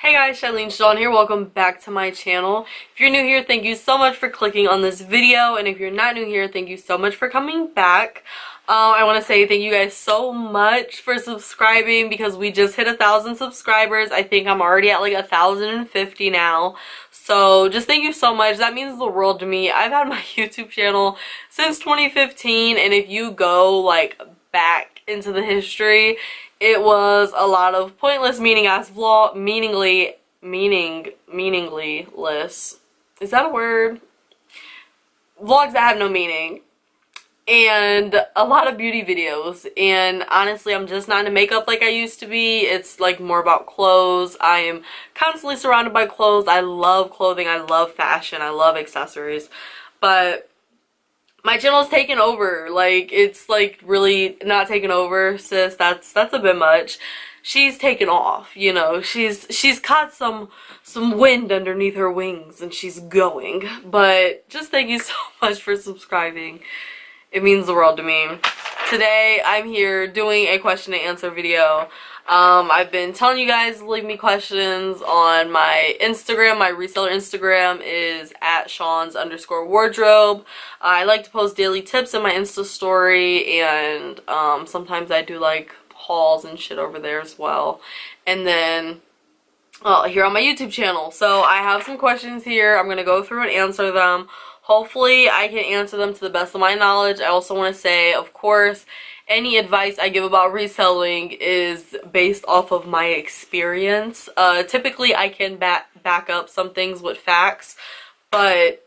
Hey guys, Shyleen, Shawn here. Welcome back to my channel. If you're new here, thank you so much for clicking on this video, and if you're not new here, thank you so much for coming back. I want to say thank you guys so much for subscribing because we just hit 1,000 subscribers. I think I'm already at like 1,050 now. So just thank you so much. That means the world to me. I've had my YouTube channel since 2015, and if you go like back into the history, it was a lot of pointless, meaningless vlog, meaningless. Is that a word? Vlogs that have no meaning. And a lot of beauty videos. And honestly, I'm just not into makeup like I used to be. It's like more about clothes. I am constantly surrounded by clothes. I love clothing. I love fashion. I love accessories. But my channel's taken over. Like, it's like really not taken over, sis. That's a bit much. She's taken off, you know. She's caught some wind underneath her wings and she's going. But just thank you so much for subscribing. It means the world to me. Today I'm here doing a question and answer video. I've been telling you guys to leave me questions on my Instagram. My reseller Instagram is at Shawn's_wardrobe. I like to post daily tips in my Insta story, and sometimes I do like hauls and shit over there as well. And then here on my YouTube channel. So I have some questions here. I'm gonna go through and answer them. Hopefully I can answer them to the best of my knowledge. I also want to say, of course, any advice I give about reselling is based off of my experience. Typically I can back up some things with facts, but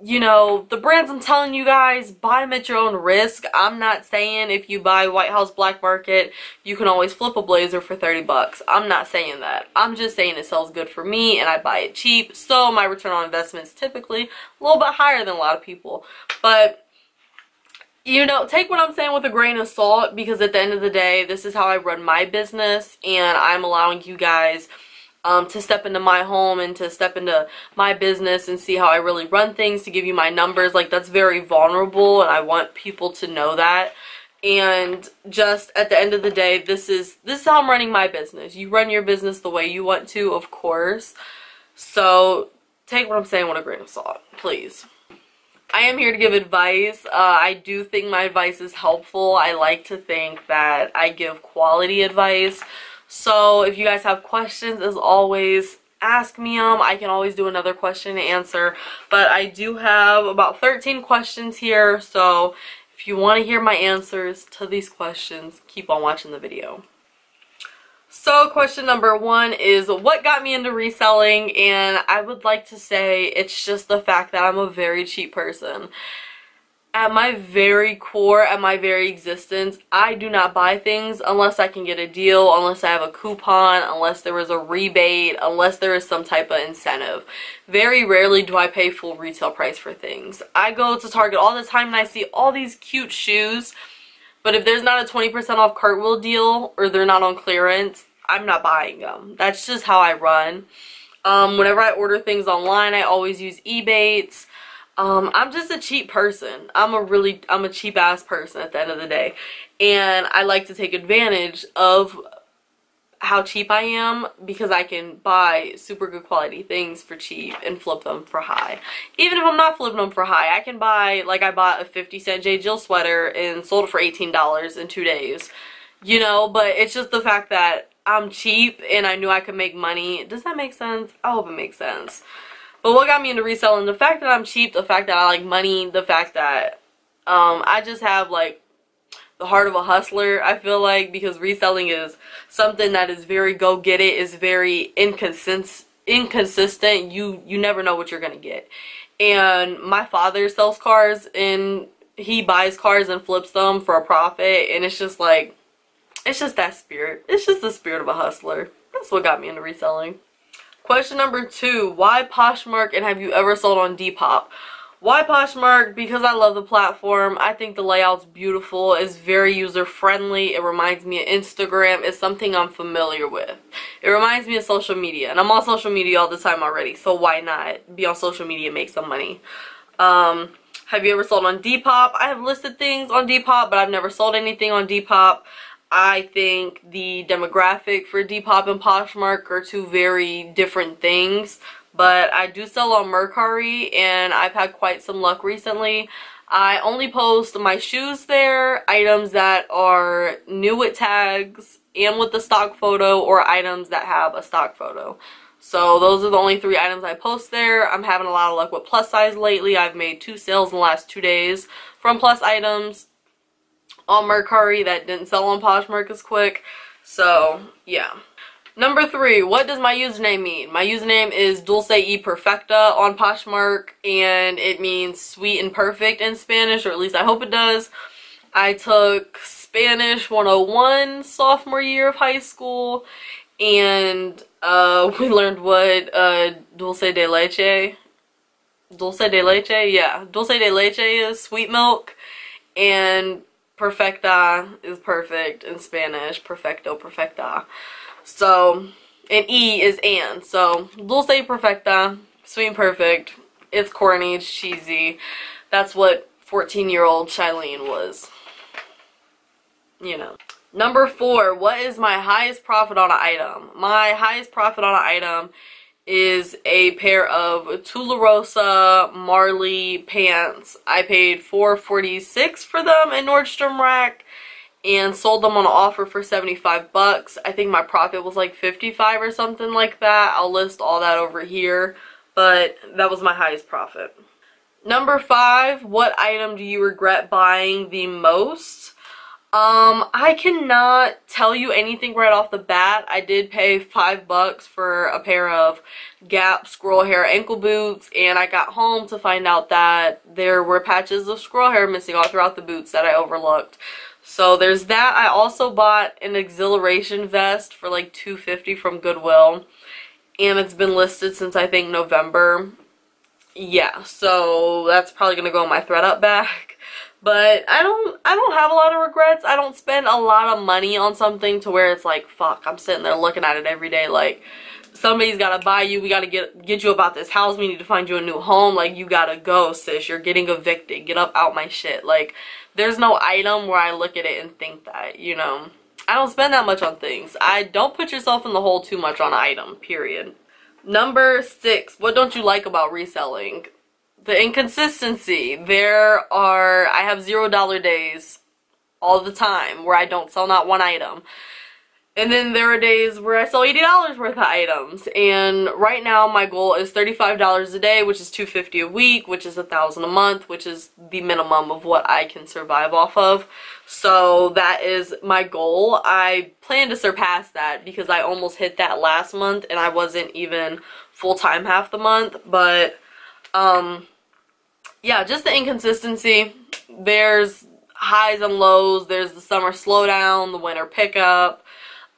you know, the brands I'm telling you guys, buy them at your own risk. I'm not saying if you buy White House Black Market, you can always flip a blazer for 30 bucks. I'm not saying that. I'm just saying it sells good for me and I buy it cheap. So my return on investment is typically a little bit higher than a lot of people. But, you know, take what I'm saying with a grain of salt, because at the end of the day, this is how I run my business, and I'm allowing you guys to step into my home and to step into my business and see how I really run things, to give you my numbers. Like, that's very vulnerable, and I want people to know that. And just at the end of the day, this is how I'm running my business. You run your business the way you want to, of course. So take what I'm saying with a grain of salt, please. I am here to give advice. I do think my advice is helpful. I like to think that I give quality advice. So if you guys have questions, as always, ask me them. I can always do another question and answer. But I do have about 13 questions here. So if you want to hear my answers to these questions, keep on watching the video. So question number 1 is, what got me into reselling? And I would like to say it's just the fact that I'm a very cheap person. At my very core, at my very existence, I do not buy things unless I can get a deal, unless I have a coupon, unless there is a rebate, unless there is some type of incentive. Very rarely do I pay full retail price for things. I go to Target all the time and I see all these cute shoes, but if there's not a 20% off cartwheel deal or they're not on clearance, I'm not buying them. That's just how I run. Whenever I order things online, I always use Ebates. I'm just a cheap person. I'm a cheap ass person at the end of the day. And I like to take advantage of how cheap I am, because I can buy super good quality things for cheap and flip them for high. Even if I'm not flipping them for high, I can buy, like I bought a 50-cent J. Jill sweater and sold it for $18 in 2 days. You know, but it's just the fact that I'm cheap and I knew I could make money. Does that make sense? I hope it makes sense. But what got me into reselling, the fact that I'm cheap, the fact that I like money, the fact that I just have like the heart of a hustler, I feel like, because reselling is something that is very go get it, is very inconsistent. You never know what you're gonna get. And my father sells cars, and he buys cars and flips them for a profit, and it's just like, it's just that spirit. It's just the spirit of a hustler. That's what got me into reselling. Question number 2, why Poshmark, and have you ever sold on Depop? Why Poshmark? Because I love the platform. I think the layout's beautiful. It's very user friendly. It reminds me of Instagram. It's something I'm familiar with. It reminds me of social media, and I'm on social media all the time already, so why not be on social media and make some money? Have you ever sold on Depop? I have listed things on Depop, but I've never sold anything on Depop. I think the demographic for Depop and Poshmark are two very different things. But I do sell on Mercari, and I've had quite some luck recently. I only post my shoes there, items that are new with tags and with the stock photo, or items that have a stock photo. So those are the only 3 items I post there. I'm having a lot of luck with plus size lately. I've made 2 sales in the last 2 days from plus items on Mercari that didn't sell on Poshmark as quick. So yeah. Number 3, what does my username mean? My username is DULCEYPERFECTA on Poshmark, and it means sweet and perfect in Spanish, or at least I hope it does. I took Spanish 101 sophomore year of high school, and we learned what dulce de leche, yeah, dulce de leche is sweet milk, and perfecta is perfect in Spanish, perfecto, perfecta. So, and E is and. So, DULCEYPERFECTA, sweet and perfect. It's corny, it's cheesy. That's what 14-year-old Shyleen was. You know. Number 4, what is my highest profit on an item? My highest profit on an item is a pair of Tularosa Marley pants. I paid $4.46 for them in Nordstrom Rack, and sold them on an offer for 75 bucks. I think my profit was like 55 or something like that. I'll list all that over here, but that was my highest profit. Number 5, what item do you regret buying the most? I cannot tell you anything right off the bat. I did pay 5 bucks for a pair of Gap squirrel hair ankle boots, and I got home to find out that there were patches of squirrel hair missing all throughout the boots that I overlooked. So there's that. I also bought an exhilaration vest for like $2.50 from Goodwill, and it's been listed since I think November. Yeah, so that's probably gonna go in my ThredUp bag. But I don't have a lot of regrets. I don't spend a lot of money on something to where it's like, fuck, I'm sitting there looking at it every day like, somebody's gotta buy you, we gotta get you about this house, we need to find you a new home, like, you gotta go, sis, you're getting evicted, get up out my shit. Like, there's no item where I look at it and think that, you know. I don't spend that much on things. I don't put yourself in the hole too much on an item, period. Number 6, what don't you like about reselling? The inconsistency. I have $0 days all the time where I don't sell not one item. And then there are days where I sell $80 worth of items. And right now my goal is $35 a day, which is $250 a week, which is $1,000 a month, which is the minimum of what I can survive off of. So that is my goal. I plan to surpass that because I almost hit that last month and I wasn't even full-time half the month. But yeah, just the inconsistency. There's highs and lows. There's the summer slowdown, the winter pickup.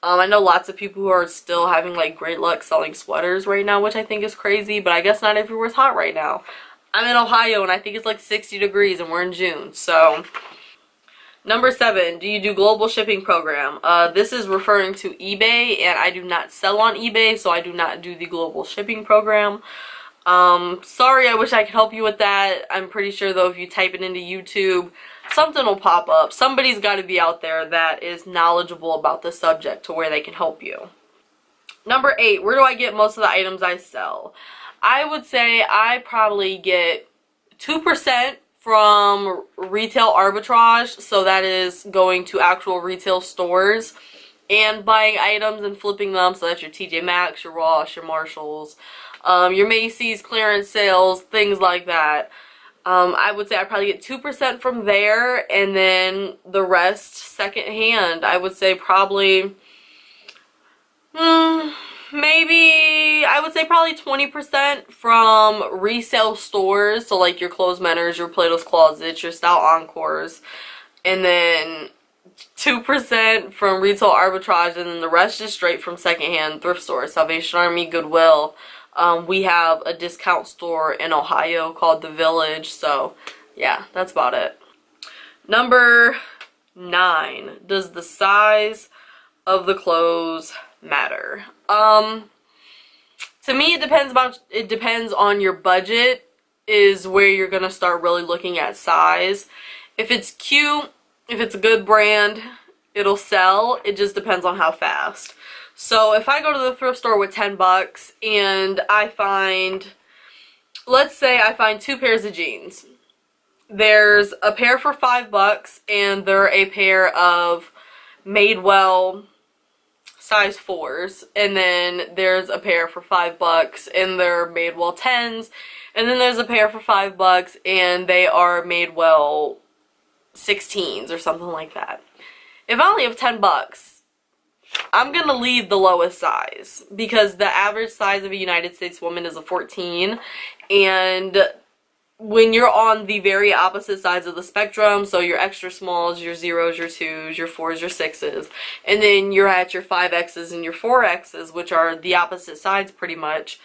I know lots of people who are still having like great luck selling sweaters right now, which I think is crazy, but I guess not everywhere's hot right now. I'm in Ohio and I think it's like 60 degrees and we're in June, so. Number 7, do you do global shipping program? This is referring to eBay, and I do not sell on eBay, so I do not do the global shipping program. Sorry, I wish I could help you with that. I'm pretty sure though if you type it into YouTube, something will pop up. Somebody's got to be out there that is knowledgeable about the subject to where they can help you. Number 8, where do I get most of the items I sell? I would say I probably get 2% from retail arbitrage, so that is going to actual retail stores and buying items and flipping them, so that's your TJ Maxx, your Ross, your Marshalls, your Macy's clearance sales, things like that. I would say I probably get 2% from there, and then the rest secondhand. I would say probably, maybe, I would say probably 20% from resale stores, so like your Clothes Menors, your Plato's Closets, your Style Encores, and then 2% from retail arbitrage, and then the rest is straight from secondhand thrift stores, Salvation Army, Goodwill. We have a discount store in Ohio called The Village, so yeah, that's about it. Number 9, does the size of the clothes matter? To me, it depends on your budget is where you're gonna start really looking at size. If it's cute, if it's a good brand, it'll sell. It just depends on how fast. So if I go to the thrift store with 10 bucks and I find, let's say I find 2 pairs of jeans. There's a pair for 5 bucks and they're a pair of Madewell size 4s, and then there's a pair for 5 bucks and they're Madewell 10s, and then there's a pair for 5 bucks and they are Madewell 16s or something like that. If I only have 10 bucks, I'm gonna leave the lowest size because the average size of a United States woman is a 14, and when you're on the very opposite sides of the spectrum, so your extra smalls, your 0s, your 2s, your 4s, your 6s, and then you're at your 5Xs and your 4Xs, which are the opposite sides pretty much,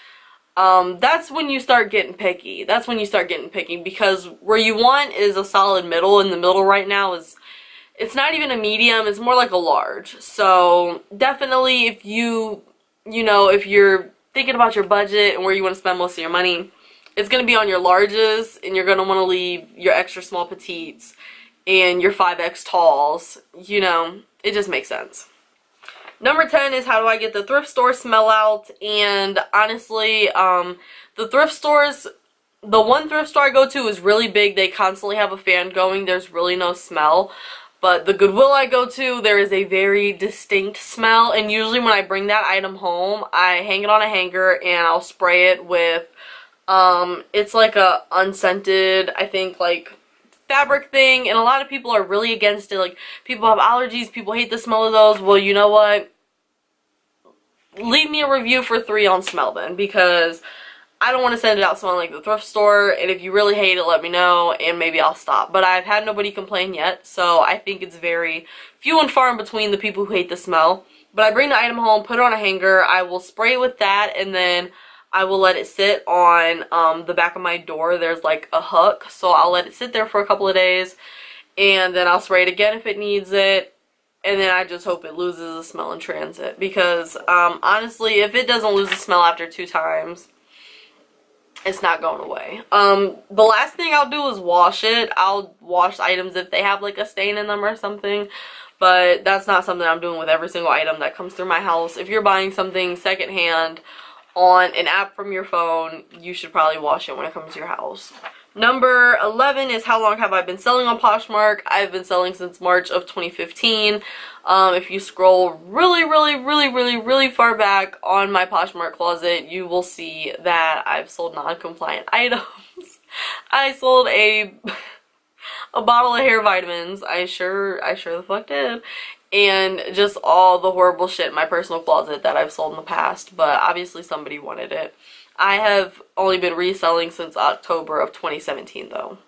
that's when you start getting picky. That's when you start getting picky, because where you want is a solid middle, and the middle right now is, it's not even a medium, it's more like a large. So definitely if you know, if you're thinking about your budget and where you want to spend most of your money, it's going to be on your larges, and you're going to want to leave your extra small petites and your 5X talls. You know, it just makes sense. Number 10 is how do I get the thrift store smell out? And honestly, the thrift stores, the one thrift store I go to is really big. They constantly have a fan going. There's really no smell. But the Goodwill I go to, there is a very distinct smell, and usually when I bring that item home, I hang it on a hanger and I'll spray it with, it's like a unscented, I think, like, fabric thing, and a lot of people are really against it. Like, people have allergies, people hate the smell of those. Well, you know what? Leave me a review for 3 on smell then, because I don't want to send it out smelling like the thrift store, and if you really hate it, let me know, and maybe I'll stop. But I've had nobody complain yet, so I think it's very few and far in between the people who hate the smell. But I bring the item home, put it on a hanger, I will spray it with that, and then I will let it sit on the back of my door. There's like a hook, so I'll let it sit there for a couple of days, and then I'll spray it again if it needs it. And then I just hope it loses the smell in transit, because honestly, if it doesn't lose the smell after 2 times, it's not going away. The last thing I'll do is wash it. I'll wash items if they have like a stain in them or something, but that's not something I'm doing with every single item that comes through my house. If you're buying something secondhand on an app from your phone, you should probably wash it when it comes to your house. Number 11 is how long have I been selling on Poshmark? I've been selling since March of 2015. If you scroll really far back on my Poshmark closet, you will see that I've sold non-compliant items. I sold a bottle of hair vitamins. I sure the fuck did. And just all the horrible shit in my personal closet that I've sold in the past, but obviously somebody wanted it. I have only been reselling since October of 2017 though.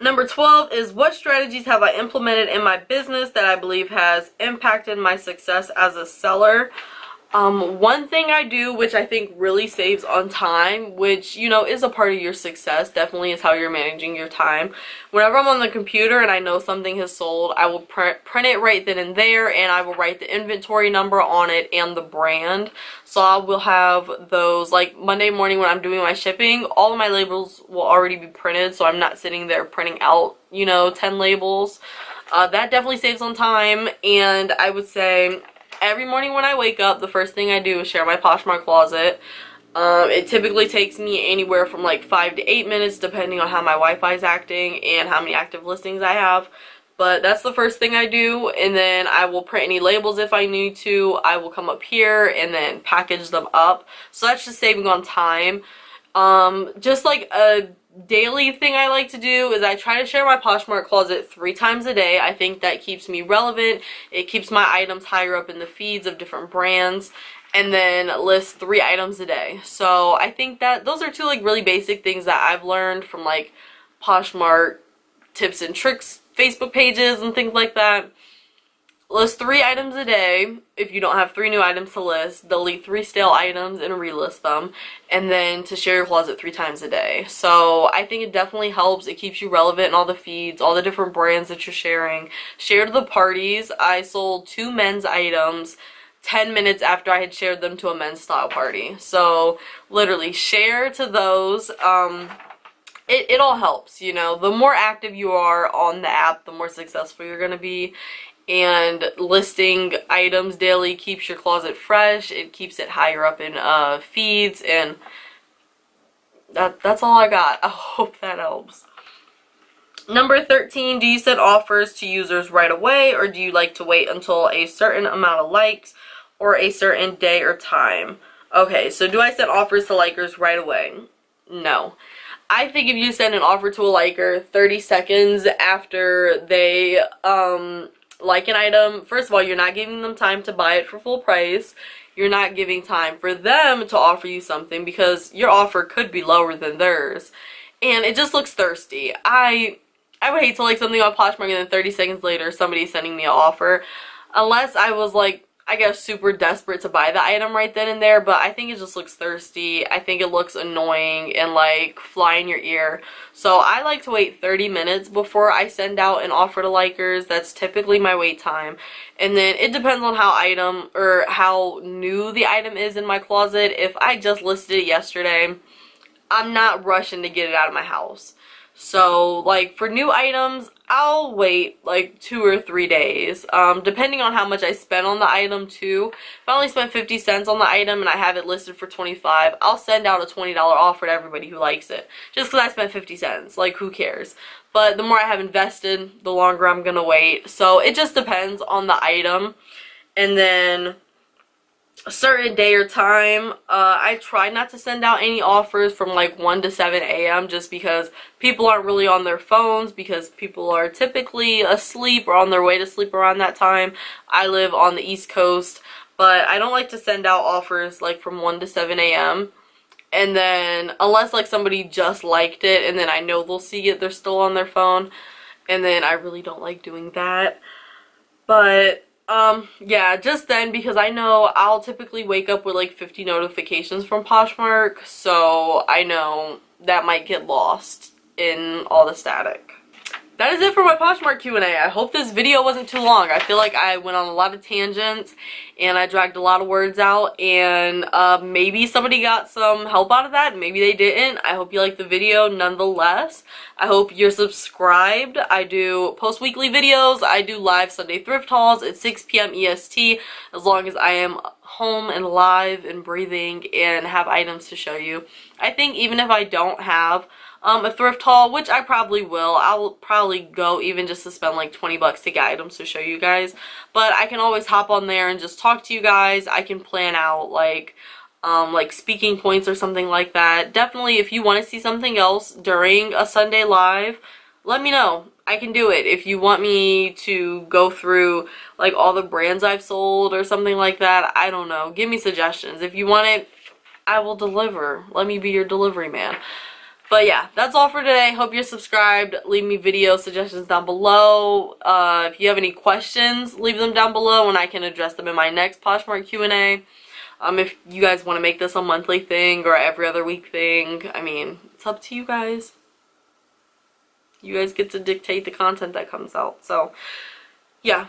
Number 12 is what strategies have I implemented in my business that I believe has impacted my success as a seller. One thing I do, which I think really saves on time, which, you know, is a part of your success, definitely, is how you're managing your time. Whenever I'm on the computer and I know something has sold, I will print it right then and there, and I will write the inventory number on it and the brand. So I will have those, like Monday morning when I'm doing my shipping, all of my labels will already be printed, so I'm not sitting there printing out, you know, 10 labels. That definitely saves on time, and I would say every morning when I wake up, the first thing I do is share my Poshmark closet. It typically takes me anywhere from like 5 to 8 minutes depending on how my Wi-Fi is acting and how many active listings I have. But that's the first thing I do, and then I will print any labels if I need to. I will come up here and then package them up. So that's just saving on time. Just like a daily thing I like to do is I try to share my Poshmark closet 3 times a day. I think that keeps me relevant. It keeps my items higher up in the feeds of different brands, and then list 3 items a day. So I think that those are 2 like really basic things that I've learned from like Poshmark tips and tricks Facebook pages and things like that. List 3 items a day. If you don't have 3 new items to list, delete 3 stale items and relist them, and then to share your closet 3 times a day. So I think it definitely helps. It keeps you relevant in all the feeds, all the different brands that you're sharing. Share to the parties. I sold 2 men's items 10 minutes after I had shared them to a men's style party. So literally share to those. It all helps, you know. The more active you are on the app, the more successful you're going to be. and listing items daily keeps your closet fresh. It keeps it higher up in feeds, and that's all I got. I hope that helps. Number 13, do you send offers to users right away, or do you like to wait until a certain amount of likes or a certain day or time? Okay, so do I send offers to likers right away? No. I think if you send an offer to a liker 30 seconds after they like an item, first of all, you're not giving them time to buy it for full price. You're not giving time for them to offer you something, because your offer could be lower than theirs. And it just looks thirsty. I would hate to like something on Poshmark and then 30 seconds later somebody's sending me an offer. Unless I was like, I guess, super desperate to buy the item right then and there, but I think it just looks thirsty. I think it looks annoying and like fly in your ear. So I like to wait 30 minutes before I send out an offer to likers. That's typically my wait time. And then it depends on how new the item is in my closet. If I just listed it yesterday, I'm not rushing to get it out of my house. So, like, for new items, I'll wait, like, 2 or 3 days, depending on how much I spent on the item, too. If I only spent 50 cents on the item and I have it listed for 25, I'll send out a $20 offer to everybody who likes it, just because I spent 50 cents. Like, who cares? But the more I have invested, the longer I'm gonna wait. So, it just depends on the item. And then a certain day or time, I try not to send out any offers from like 1 to 7 a.m. just because people aren't really on their phones, because people are typically asleep or on their way to sleep around that time. I live on the East Coast, but I don't like to send out offers like from 1 to 7 a.m. And then unless like somebody just liked it and then I know they'll see it, they're still on their phone, and then I really don't like doing that. But yeah, just then, because I know I'll typically wake up with like 50 notifications from Poshmark, so I know that might get lost in all the static. That is it for my Poshmark Q&A. I hope this video wasn't too long. I feel like I went on a lot of tangents and I dragged a lot of words out, and maybe somebody got some help out of that. Maybe they didn't. I hope you liked the video nonetheless. I hope you're subscribed. I do post weekly videos. I do live Sunday thrift hauls at 6 p.m. EST, as long as I am home and alive and breathing and have items to show you. I think even if I don't have a thrift haul, which I probably will, I'll probably go even just to spend like 20 bucks to get items to show you guys, but I can always hop on there and just talk to you guys. I can plan out like speaking points or something like that. Definitely, if you want to see something else during a Sunday live, let me know. I can do it. If you want me to go through like all the brands I've sold or something like that, I don't know. Give me suggestions. If you want it, I will deliver. Let me be your delivery man. But yeah, that's all for today. Hope you're subscribed. Leave me video suggestions down below. If you have any questions, leave them down below and I can address them in my next Poshmark Q&A. If you guys want to make this a monthly thing or every other week thing, I mean, it's up to you guys. You guys get to dictate the content that comes out. So, yeah.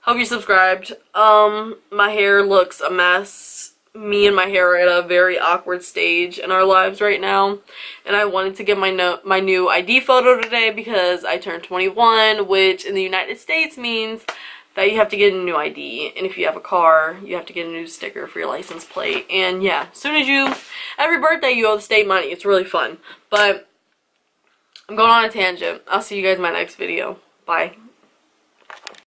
Hope you're subscribed. My hair looks a mess. Me and my hair are at a very awkward stage in our lives right now, and I wanted to get my new ID photo today because I turned 21, which in the United States means that you have to get a new ID, and if you have a car, you have to get a new sticker for your license plate. And yeah, as soon as every birthday you owe the state money. It's really fun. But I'm going on a tangent. I'll see you guys in my next video. Bye.